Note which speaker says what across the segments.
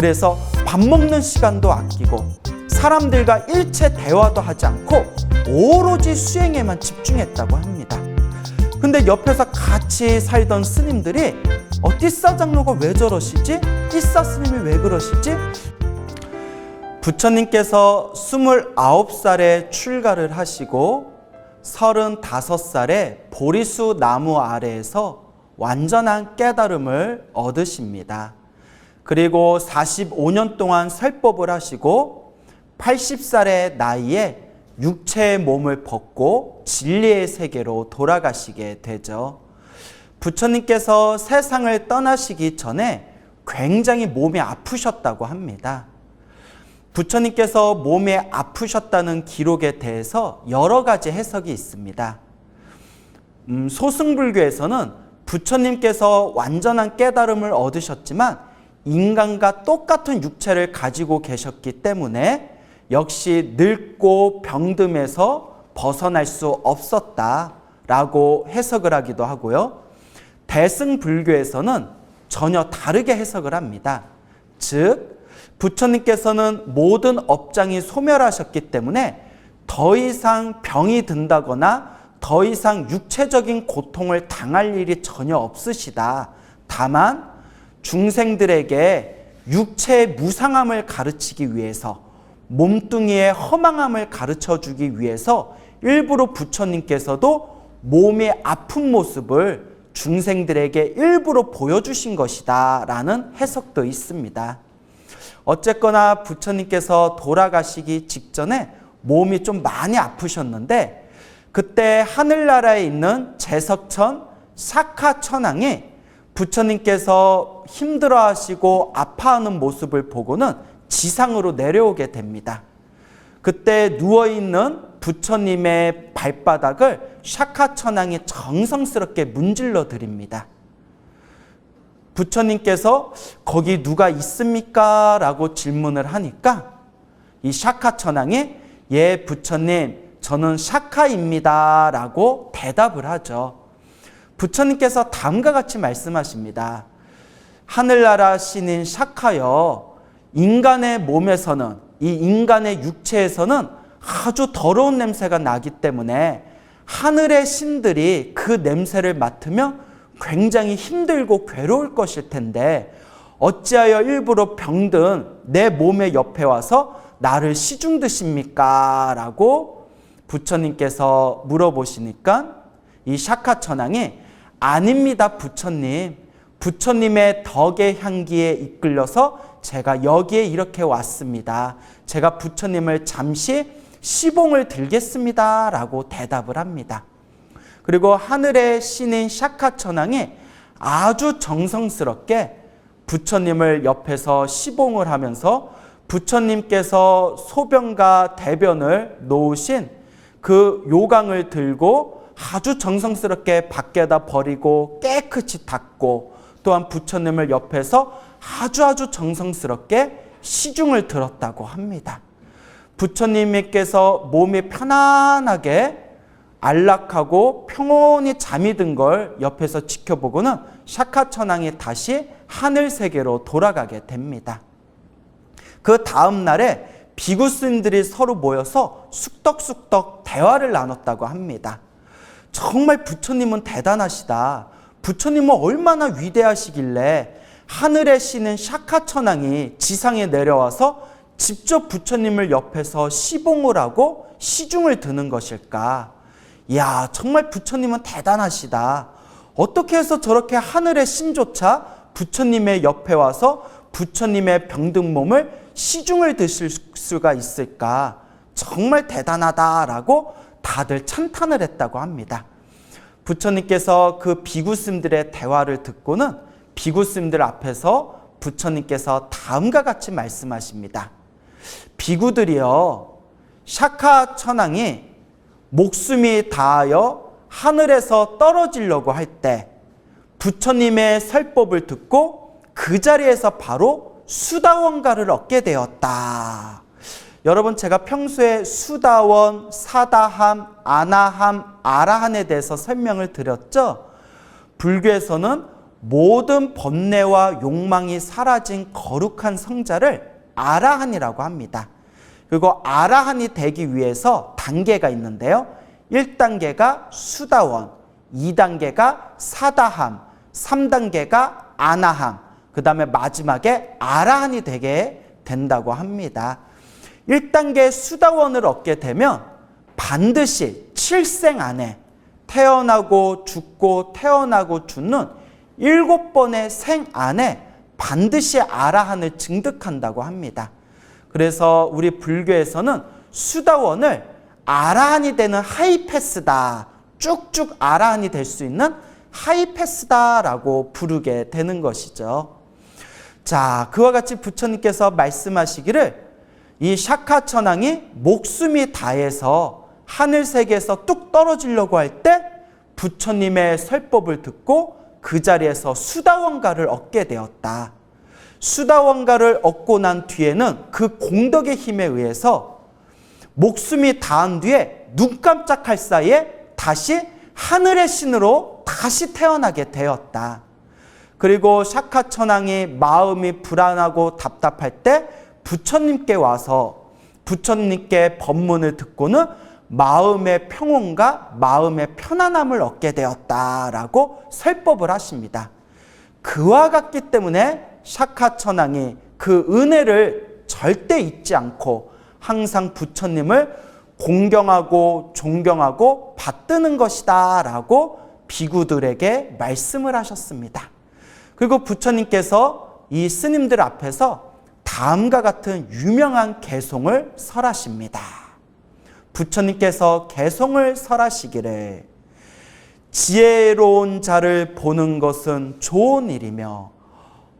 Speaker 1: 그래서 밥 먹는 시간도 아끼고 사람들과 일체 대화도 하지 않고 오로지 수행에만 집중했다고 합니다. 근데 옆에서 같이 살던 스님들이 띠싸 장로가 왜 저러시지? 띠싸 스님이 왜 그러시지? 부처님께서 29살에 출가를 하시고 35살에 보리수 나무 아래에서 완전한 깨달음을 얻으십니다. 그리고 45년 동안 설법을 하시고 80살의 나이에 육체의 몸을 벗고 진리의 세계로 돌아가시게 되죠. 부처님께서 세상을 떠나시기 전에 굉장히 몸이 아프셨다고 합니다. 부처님께서 몸이 아프셨다는 기록에 대해서 여러 가지 해석이 있습니다. 소승불교에서는 부처님께서 완전한 깨달음을 얻으셨지만 인간과 똑같은 육체를 가지고 계셨기 때문에 역시 늙고 병듦에서 벗어날 수 없었다라고 해석을 하기도 하고요. 대승불교에서는 전혀 다르게 해석을 합니다. 즉, 부처님께서는 모든 업장이 소멸하셨기 때문에 더 이상 병이 든다거나 더 이상 육체적인 고통을 당할 일이 전혀 없으시다. 다만 중생들에게 육체의 무상함을 가르치기 위해서, 몸뚱이의 허망함을 가르쳐주기 위해서 일부러 부처님께서도 몸이 아픈 모습을 중생들에게 일부러 보여주신 것이다 라는 해석도 있습니다. 어쨌거나 부처님께서 돌아가시기 직전에 몸이 좀 많이 아프셨는데, 그때 하늘나라에 있는 제석천 샤카천왕이 부처님께서 힘들어하시고 아파하는 모습을 보고는 지상으로 내려오게 됩니다. 그때 누워있는 부처님의 발바닥을 샤카천왕이 정성스럽게 문질러 드립니다. 부처님께서 거기 누가 있습니까? 라고 질문을 하니까 이 샤카천왕이 예 부처님 저는 샤카입니다 라고 대답을 하죠. 부처님께서 다음과 같이 말씀하십니다. 하늘나라 신인 샤카여, 인간의 몸에서는, 이 인간의 육체에서는 아주 더러운 냄새가 나기 때문에 하늘의 신들이 그 냄새를 맡으면 굉장히 힘들고 괴로울 것일 텐데 어찌하여 일부러 병든 내 몸의 옆에 와서 나를 시중 드십니까? 라고 부처님께서 물어보시니까 이 샤카천왕이 아닙니다 부처님, 부처님의 덕의 향기에 이끌려서 제가 여기에 이렇게 왔습니다. 제가 부처님을 잠시 시봉을 들겠습니다 라고 대답을 합니다. 그리고 하늘의 신인 샤카천왕이 아주 정성스럽게 부처님을 옆에서 시봉을 하면서 부처님께서 소변과 대변을 놓으신 그 요강을 들고 아주 정성스럽게 밖에다 버리고 깨끗이 닦고, 또한 부처님을 옆에서 아주 정성스럽게 시중을 들었다고 합니다. 부처님께서 몸이 편안하게 안락하고 평온히 잠이 든 걸 옆에서 지켜보고는 샤카천왕이 다시 하늘세계로 돌아가게 됩니다. 그 다음 날에 비구스님들이 서로 모여서 쑥덕쑥덕 대화를 나눴다고 합니다. 정말 부처님은 대단하시다. 부처님은 얼마나 위대하시길래 하늘의 신은 샤카천왕이 지상에 내려와서 직접 부처님을 옆에서 시봉을 하고 시중을 드는 것일까? 이야, 정말 부처님은 대단하시다. 어떻게 해서 저렇게 하늘의 신조차 부처님의 옆에 와서 부처님의 병든 몸을 시중을 드실 수가 있을까? 정말 대단하다라고 다들 찬탄을 했다고 합니다. 부처님께서 그 비구스님들의 대화를 듣고는 비구스님들 앞에서 부처님께서 다음과 같이 말씀하십니다. 비구들이여, 샤카천왕이 목숨이 다하여 하늘에서 떨어지려고 할 때 부처님의 설법을 듣고 그 자리에서 바로 수다원가를 얻게 되었다. 여러분, 제가 평소에 수다원, 사다함, 아나함, 아라한에 대해서 설명을 드렸죠. 불교에서는 모든 번뇌와 욕망이 사라진 거룩한 성자를 아라한이라고 합니다. 그리고 아라한이 되기 위해서 단계가 있는데요. 1단계가 수다원, 2단계가 사다함, 3단계가 아나함, 그 다음에 마지막에 아라한이 되게 된다고 합니다. 1단계 수다원을 얻게 되면 반드시 7생 안에 태어나고 죽고 태어나고 죽는 7번의 생 안에 반드시 아라한을 증득한다고 합니다. 그래서 우리 불교에서는 수다원을 아라한이 되는 하이패스다, 쭉쭉 아라한이 될 수 있는 하이패스다라고 부르게 되는 것이죠. 자, 그와 같이 부처님께서 말씀하시기를 이 샤카천왕이 목숨이 다해서 하늘세계에서 뚝 떨어지려고 할 때 부처님의 설법을 듣고 그 자리에서 수다원가를 얻게 되었다. 수다원가를 얻고 난 뒤에는 그 공덕의 힘에 의해서 목숨이 다한 뒤에 눈 깜짝할 사이에 다시 하늘의 신으로 다시 태어나게 되었다. 그리고 샤카천왕이 마음이 불안하고 답답할 때 부처님께 와서 부처님께 법문을 듣고는 마음의 평온과 마음의 편안함을 얻게 되었다라고 설법을 하십니다. 그와 같기 때문에 샤카천왕이 그 은혜를 절대 잊지 않고 항상 부처님을 공경하고 존경하고 받드는 것이다 라고 비구들에게 말씀을 하셨습니다. 그리고 부처님께서 이 스님들 앞에서 다음과 같은 유명한 개송을 설하십니다. 부처님께서 개송을 설하시기를 지혜로운 자를 보는 것은 좋은 일이며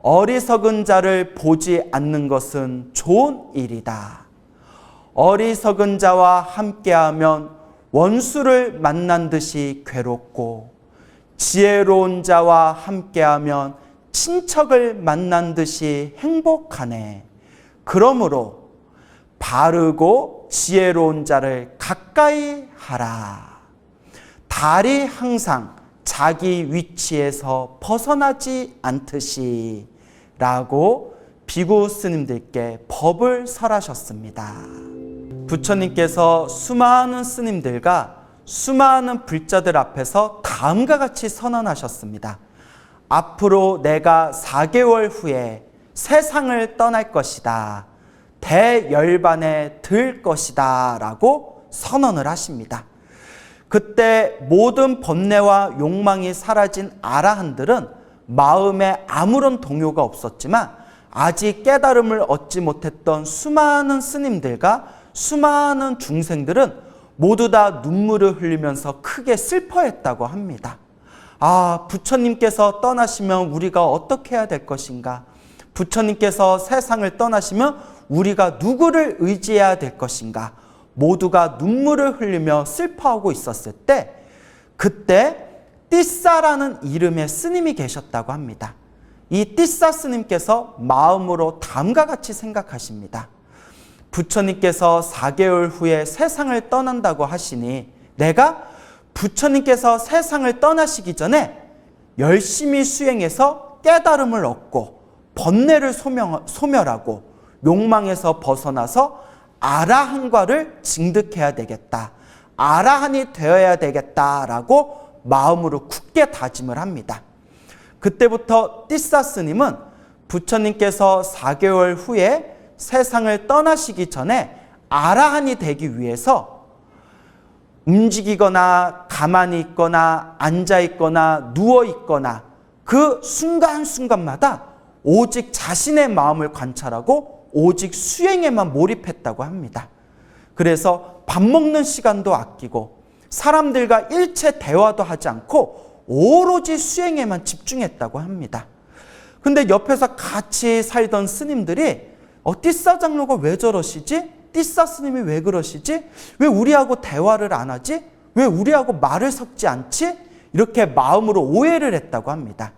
Speaker 1: 어리석은 자를 보지 않는 것은 좋은 일이다. 어리석은 자와 함께하면 원수를 만난 듯이 괴롭고 지혜로운 자와 함께하면 친척을 만난 듯이 행복하네. 그러므로 바르고 지혜로운 자를 가까이 하라. 달이 항상 자기 위치에서 벗어나지 않듯이 라고 비구 스님들께 법을 설하셨습니다. 부처님께서 수많은 스님들과 수많은 불자들 앞에서 다음과 같이 선언하셨습니다. 앞으로 내가 4개월 후에 세상을 떠날 것이다. 대열반에 들 것이다 라고 선언을 하십니다. 그때 모든 번뇌와 욕망이 사라진 아라한들은 마음에 아무런 동요가 없었지만 아직 깨달음을 얻지 못했던 수많은 스님들과 수많은 중생들은 모두 다 눈물을 흘리면서 크게 슬퍼했다고 합니다. 아, 부처님께서 떠나시면 우리가 어떻게 해야 될 것인가? 부처님께서 세상을 떠나시면 우리가 누구를 의지해야 될 것인가? 모두가 눈물을 흘리며 슬퍼하고 있었을 때 그때 띠싸라는 이름의 스님이 계셨다고 합니다. 이 띠싸 스님께서 마음으로 다음과 같이 생각하십니다. 부처님께서 4개월 후에 세상을 떠난다고 하시니 내가 부처님께서 세상을 떠나시기 전에 열심히 수행해서 깨달음을 얻고 번뇌를 소멸하고 욕망에서 벗어나서 아라한과를 증득해야 되겠다. 아라한이 되어야 되겠다라고 마음으로 굳게 다짐을 합니다. 그때부터 띠싸 스님은 부처님께서 4개월 후에 세상을 떠나시기 전에 아라한이 되기 위해서 움직이거나 가만히 있거나 앉아 있거나 누워 있거나 그 순간순간마다 오직 자신의 마음을 관찰하고 오직 수행에만 몰입했다고 합니다. 그래서 밥 먹는 시간도 아끼고 사람들과 일체 대화도 하지 않고 오로지 수행에만 집중했다고 합니다. 근데 옆에서 같이 살던 스님들이 띠싸 장로가 왜 저러시지? 띠싸 스님이 왜 그러시지? 왜 우리하고 대화를 안 하지? 왜 우리하고 말을 섞지 않지? 이렇게 마음으로 오해를 했다고 합니다.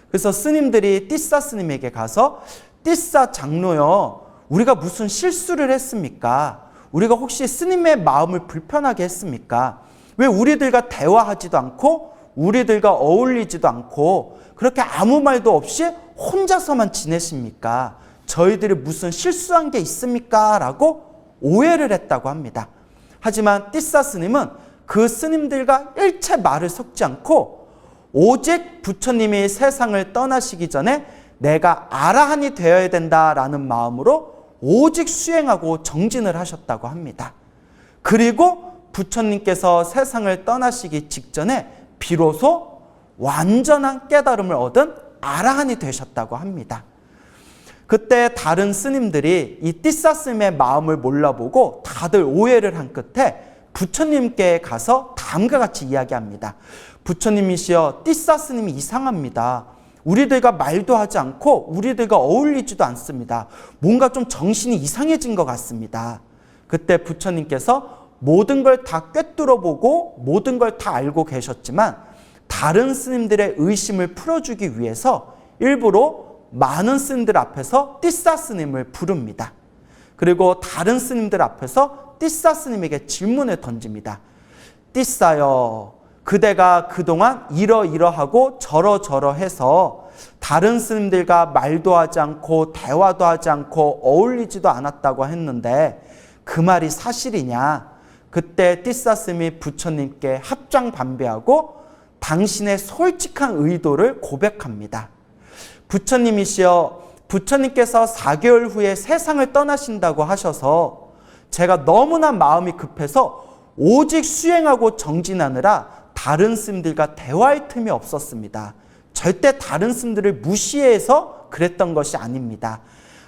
Speaker 1: 그래서 스님들이 띠싸 스님에게 가서 띠싸 장로요, 우리가 무슨 실수를 했습니까? 우리가 혹시 스님의 마음을 불편하게 했습니까? 왜 우리들과 대화하지도 않고 우리들과 어울리지도 않고 그렇게 아무 말도 없이 혼자서만 지내십니까? 저희들이 무슨 실수한 게 있습니까? 라고 오해를 했다고 합니다. 하지만 띠사 스님은 그 스님들과 일체 말을 섞지 않고 오직 부처님이 세상을 떠나시기 전에 내가 아라한이 되어야 된다라는 마음으로 오직 수행하고 정진을 하셨다고 합니다. 그리고 부처님께서 세상을 떠나시기 직전에 비로소 완전한 깨달음을 얻은 아라한이 되셨다고 합니다. 그때 다른 스님들이 이 띠사 스님의 마음을 몰라보고 다들 오해를 한 끝에 부처님께 가서 다음과 같이 이야기합니다. 부처님이시여, 띠사 스님이 이상합니다. 우리들과 말도 하지 않고 우리들과 어울리지도 않습니다. 뭔가 좀 정신이 이상해진 것 같습니다. 그때 부처님께서 모든 걸 다 꿰뚫어보고 모든 걸 다 알고 계셨지만 다른 스님들의 의심을 풀어주기 위해서 일부러 많은 스님들 앞에서 띠사 스님을 부릅니다. 그리고 다른 스님들 앞에서 띠사 스님에게 질문을 던집니다. 띠사여, 그대가 그동안 이러이러하고 저러저러해서 다른 스님들과 말도 하지 않고 대화도 하지 않고 어울리지도 않았다고 했는데 그 말이 사실이냐? 그때 띠사 스님이 부처님께 합장반배하고 당신의 솔직한 의도를 고백합니다. 부처님이시여, 부처님께서 4개월 후에 세상을 떠나신다고 하셔서 제가 너무나 마음이 급해서 오직 수행하고 정진하느라 다른 스님들과 대화할 틈이 없었습니다. 절대 다른 스님들을 무시해서 그랬던 것이 아닙니다.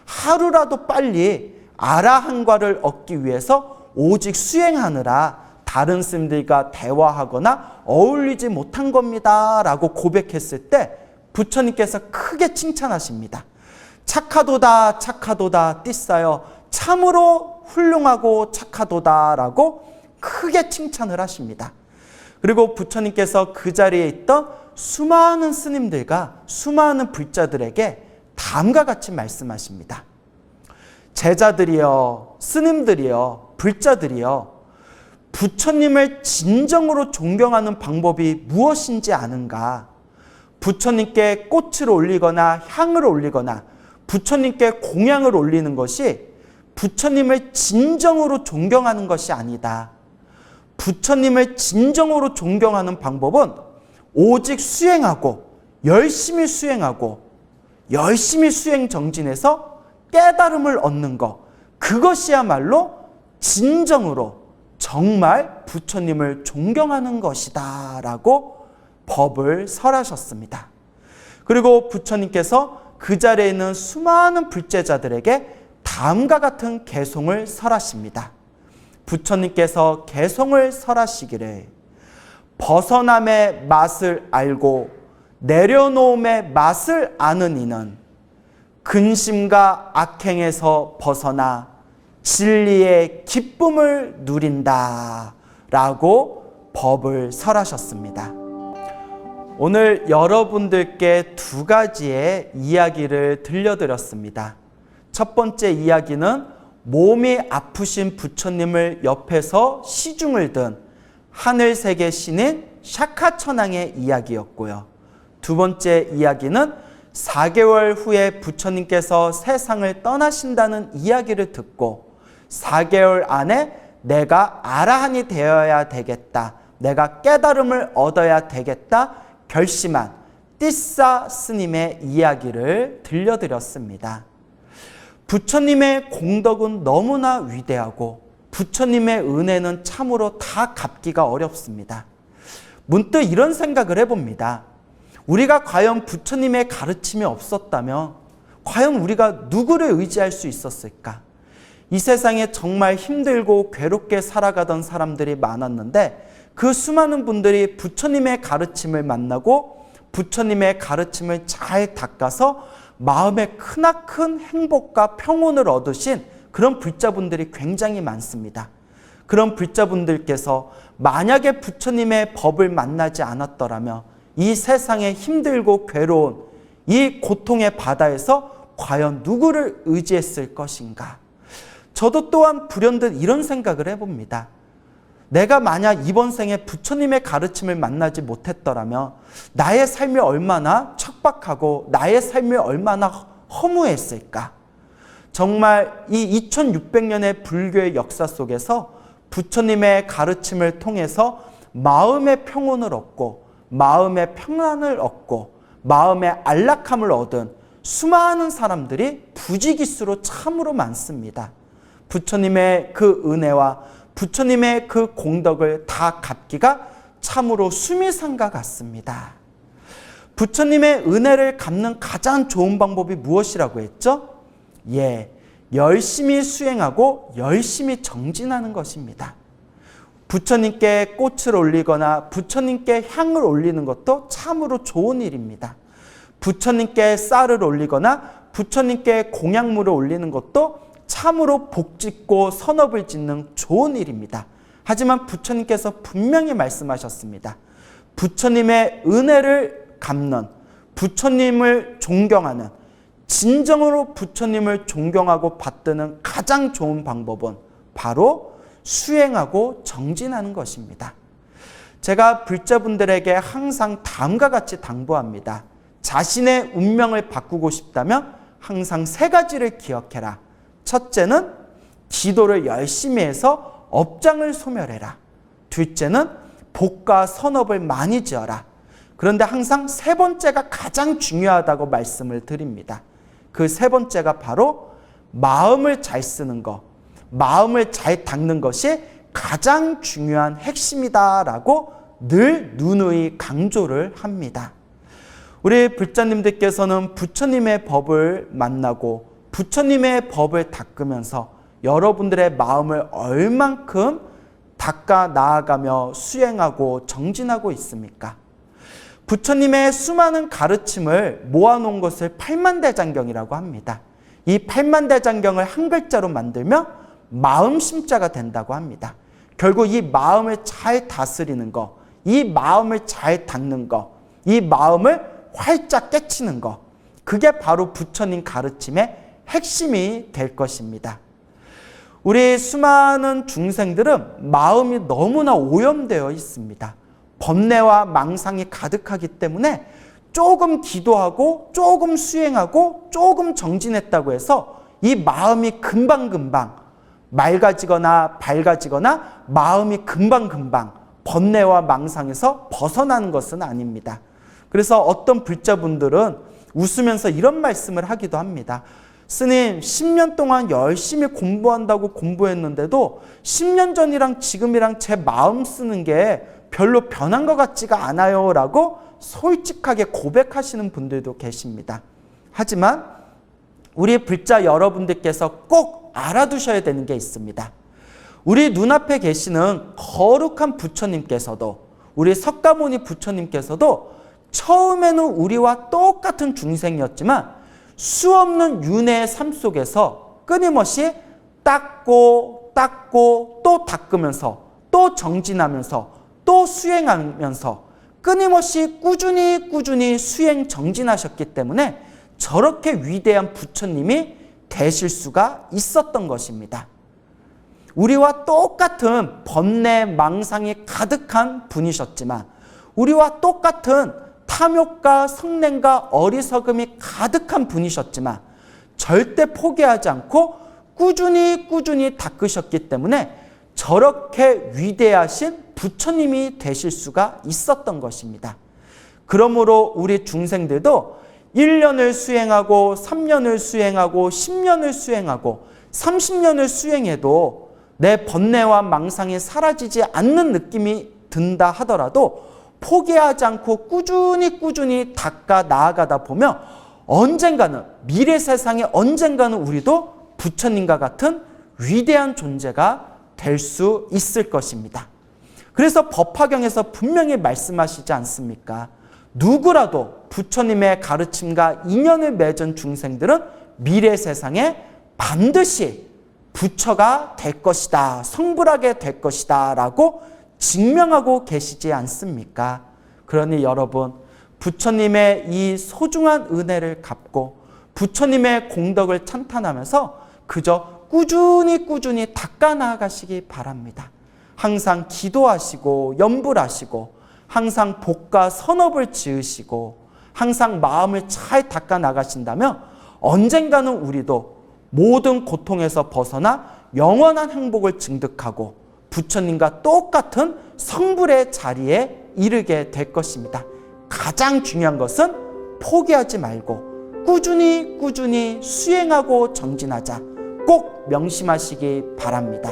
Speaker 1: 하루라도 빨리 아라한과를 얻기 위해서 오직 수행하느라 다른 스님들과 대화하거나 어울리지 못한 겁니다 라고 고백했을 때 부처님께서 크게 칭찬하십니다. 착하도다 착하도다 띠사여, 참으로 훌륭하고 착하도다 라고 크게 칭찬을 하십니다. 그리고 부처님께서 그 자리에 있던 수많은 스님들과 수많은 불자들에게 다음과 같이 말씀하십니다. 제자들이여, 스님들이여, 불자들이여, 부처님을 진정으로 존경하는 방법이 무엇인지 아는가? 부처님께 꽃을 올리거나 향을 올리거나 부처님께 공양을 올리는 것이 부처님을 진정으로 존경하는 것이 아니다. 부처님을 진정으로 존경하는 방법은 오직 수행하고 열심히 수행 정진해서 깨달음을 얻는 것, 그것이야말로 진정으로 정말 부처님을 존경하는 것이다 라고 법을 설하셨습니다. 그리고 부처님께서 그 자리에 있는 수많은 불제자들에게 다음과 같은 개송을 설하십니다. 부처님께서 개송을 설하시기를 벗어남의 맛을 알고 내려놓음의 맛을 아는 이는 근심과 악행에서 벗어나 진리의 기쁨을 누린다 라고 법을 설하셨습니다. 오늘 여러분들께 두 가지의 이야기를 들려드렸습니다. 첫 번째 이야기는 몸이 아프신 부처님을 옆에서 시중을 든 하늘세계 신인 샤카천왕의 이야기였고요. 두 번째 이야기는 4개월 후에 부처님께서 세상을 떠나신다는 이야기를 듣고 4개월 안에 내가 아라한이 되어야 되겠다, 내가 깨달음을 얻어야 되겠다 결심한 띠사 스님의 이야기를 들려드렸습니다. 부처님의 공덕은 너무나 위대하고 부처님의 은혜는 참으로 다 갚기가 어렵습니다. 문득 이런 생각을 해봅니다. 우리가 과연 부처님의 가르침이 없었다면 과연 우리가 누구를 의지할 수 있었을까? 이 세상에 정말 힘들고 괴롭게 살아가던 사람들이 많았는데 그 수많은 분들이 부처님의 가르침을 만나고 부처님의 가르침을 잘 닦아서 마음에 크나큰 행복과 평온을 얻으신 그런 불자분들이 굉장히 많습니다. 그런 불자분들께서 만약에 부처님의 법을 만나지 않았더라면 이 세상에 힘들고 괴로운 이 고통의 바다에서 과연 누구를 의지했을 것인가? 저도 또한 불현듯 이런 생각을 해봅니다. 내가 만약 이번 생에 부처님의 가르침을 만나지 못했더라면 나의 삶이 얼마나 척박하고 나의 삶이 얼마나 허무했을까. 정말 이 2600년의 불교의 역사 속에서 부처님의 가르침을 통해서 마음의 평온을 얻고 마음의 평안을 얻고 마음의 안락함을 얻은 수많은 사람들이 부지기수로 참으로 많습니다. 부처님의 그 은혜와 부처님의 그 공덕을 다 갚기가 참으로 수미상과 같습니다. 부처님의 은혜를 갚는 가장 좋은 방법이 무엇이라고 했죠? 열심히 수행하고 열심히 정진하는 것입니다. 부처님께 꽃을 올리거나 부처님께 향을 올리는 것도 참으로 좋은 일입니다. 부처님께 쌀을 올리거나 부처님께 공약물을 올리는 것도 참으로 복짓고 선업을 짓는 좋은 일입니다. 하지만 부처님께서 분명히 말씀하셨습니다. 부처님의 은혜를 갚는, 부처님을 존경하는, 진정으로 부처님을 존경하고 받드는 가장 좋은 방법은 바로 수행하고 정진하는 것입니다. 제가 불자분들에게 항상 다음과 같이 당부합니다. 자신의 운명을 바꾸고 싶다면 항상 3가지를 기억해라. 첫째는 기도를 열심히 해서 업장을 소멸해라. 둘째는 복과 선업을 많이 지어라. 그런데 항상 3번째가 가장 중요하다고 말씀을 드립니다. 그 3번째가 바로 마음을 잘 쓰는 것, 마음을 잘 닦는 것이 가장 중요한 핵심이다라고 늘 누누이 강조를 합니다. 우리 불자님들께서는 부처님의 법을 만나고 부처님의 법을 닦으면서 여러분들의 마음을 얼만큼 닦아 나아가며 수행하고 정진하고 있습니까? 부처님의 수많은 가르침을 모아놓은 것을 팔만대장경이라고 합니다. 이 팔만대장경을 한 글자로 만들면 마음심자가 된다고 합니다. 결국 이 마음을 잘 다스리는 것, 이 마음을 잘 닦는 것, 이 마음을 활짝 깨치는 것, 그게 바로 부처님 가르침의 핵심이 될 것입니다. 우리 수많은 중생들은 마음이 너무나 오염되어 있습니다. 번뇌와 망상이 가득하기 때문에 조금 기도하고 조금 수행하고 조금 정진했다고 해서 이 마음이 금방금방 맑아지거나 밝아지거나 마음이 금방금방 번뇌와 망상에서 벗어나는 것은 아닙니다. 그래서 어떤 불자분들은 웃으면서 이런 말씀을 하기도 합니다. 스님, 10년 동안 열심히 공부한다고 공부했는데도 10년 전이랑 지금이랑 제 마음 쓰는 게 별로 변한 것 같지가 않아요 라고 솔직하게 고백하시는 분들도 계십니다. 하지만 우리 불자 여러분들께서 꼭 알아두셔야 되는 게 있습니다. 우리 눈앞에 계시는 거룩한 부처님께서도, 우리 석가모니 부처님께서도 처음에는 우리와 똑같은 중생이었지만 수없는 윤회의 삶 속에서 끊임없이 닦고 또 닦으면서 또 정진하면서 또 수행하면서 끊임없이 꾸준히 수행 정진하셨기 때문에 저렇게 위대한 부처님이 되실 수가 있었던 것입니다. 우리와 똑같은 번뇌, 망상이 가득한 분이셨지만, 우리와 똑같은 탐욕과 성냄과 어리석음이 가득한 분이셨지만 절대 포기하지 않고 꾸준히 닦으셨기 때문에 저렇게 위대하신 부처님이 되실 수가 있었던 것입니다. 그러므로 우리 중생들도 1년을 수행하고 3년을 수행하고 10년을 수행하고 30년을 수행해도 내 번뇌와 망상이 사라지지 않는 느낌이 든다 하더라도 포기하지 않고 꾸준히 닦아 나아가다 보면 언젠가는, 미래 세상에 언젠가는 우리도 부처님과 같은 위대한 존재가 될 수 있을 것입니다. 그래서 법화경에서 분명히 말씀하시지 않습니까? 누구라도 부처님의 가르침과 인연을 맺은 중생들은 미래 세상에 반드시 부처가 될 것이다, 성불하게 될 것이다 라고 증명하고 계시지 않습니까? 그러니 여러분, 부처님의 이 소중한 은혜를 갚고 부처님의 공덕을 찬탄하면서 그저 꾸준히 닦아 나아가시기 바랍니다. 항상 기도하시고 염불하시고 항상 복과 선업을 지으시고 항상 마음을 잘 닦아 나가신다면 언젠가는 우리도 모든 고통에서 벗어나 영원한 행복을 증득하고 부처님과 똑같은 성불의 자리에 이르게 될 것입니다. 가장 중요한 것은 포기하지 말고 꾸준히 수행하고 정진하자. 꼭 명심하시기 바랍니다.